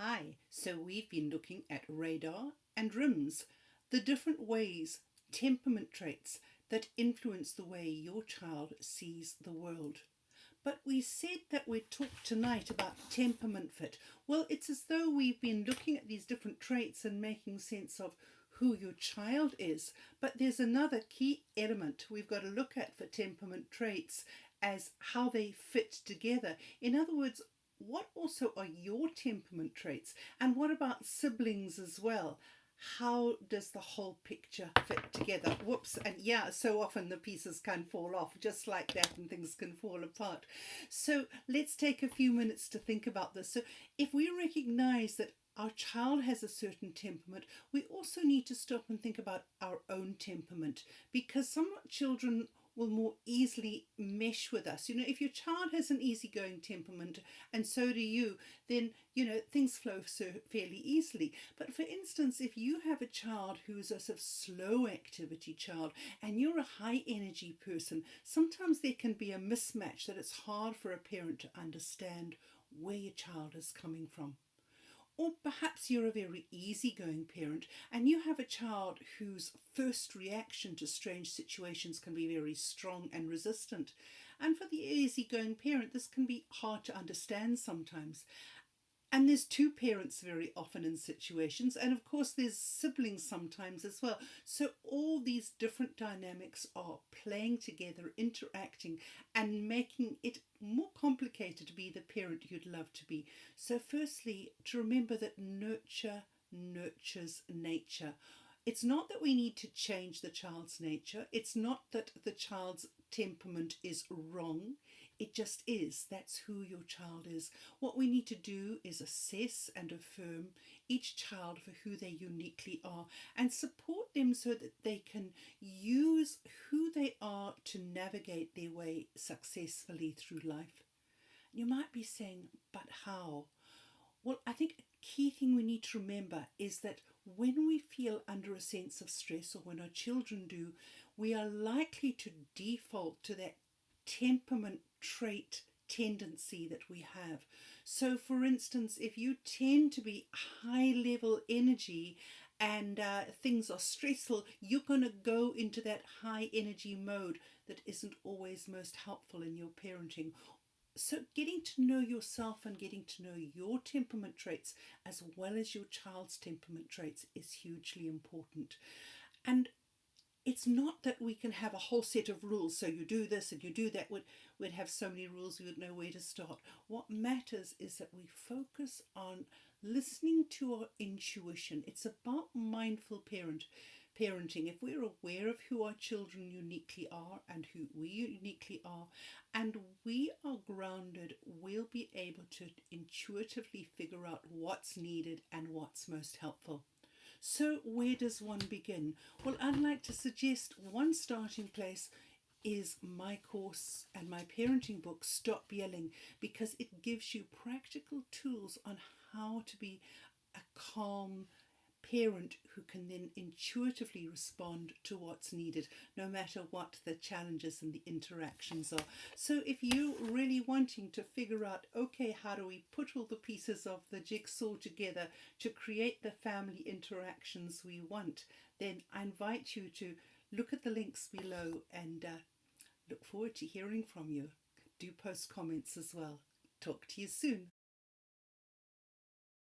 Hi, so we've been looking at radar and rims, the different ways, temperament traits that influence the way your child sees the world. But we said that we'd talk tonight about temperament fit. Well, it's as though we've been looking at these different traits and making sense of who your child is. But there's another key element we've got to look at for temperament traits as how they fit together. In other words, what also are your temperament traits? And what about siblings as well? How does the whole picture fit together? Whoops. And yeah, so often the pieces can fall off just like that and things can fall apart. So let's take a few minutes to think about this. So if we recognize that our child has a certain temperament, we also need to stop and think about our own temperament, because some children will more easily mesh with us. If your child has an easygoing temperament and so do you, then, things flow so fairly easily. But for instance, if you have a child who's a sort of slow activity child and you're a high energy person, sometimes there can be a mismatch that it's hard for a parent to understand where your child is coming from. Or perhaps you're a very easygoing parent and you have a child whose first reaction to strange situations can be very strong and resistant. And for the easygoing parent, this can be hard to understand sometimes. And there's two parents very often in situations, and of course there's siblings sometimes as well. So all these different dynamics are playing together, interacting, and making it more complicated to be the parent you'd love to be. So firstly, to remember that nurture nurtures nature. It's not that we need to change the child's nature. It's not that the child's temperament is wrong. It just is. That's who your child is. What we need to do is assess and affirm each child for who they uniquely are and support them so that they can use who they are to navigate their way successfully through life. You might be saying, but how? Well, I think a key thing we need to remember is that when we feel under a sense of stress, or when our children do, we are likely to default to that temperament trait tendency that we have. So for instance, if you tend to be high level energy and things are stressful, you're going to go into that high energy mode that isn't always most helpful in your parenting. So getting to know yourself and getting to know your temperament traits as well as your child's temperament traits is hugely important. And it's not that we can have a whole set of rules, so you do this and you do that. We'd have so many rules we would know where to start. What matters is that we focus on listening to our intuition. It's about mindful parenting. If we're aware of who our children uniquely are and who we uniquely are, and we are grounded, we'll be able to intuitively figure out what's needed and what's most helpful. So where does one begin? Well, I'd like to suggest one starting place is my course and my parenting book, Stop Yelling, because it gives you practical tools on how to be a calm parent who can then intuitively respond to what's needed, no matter what the challenges and the interactions are. So if you're really wanting to figure out, okay, how do we put all the pieces of the jigsaw together to create the family interactions we want, then I invite you to look at the links below and look forward to hearing from you. Do post comments as well. Talk to you soon.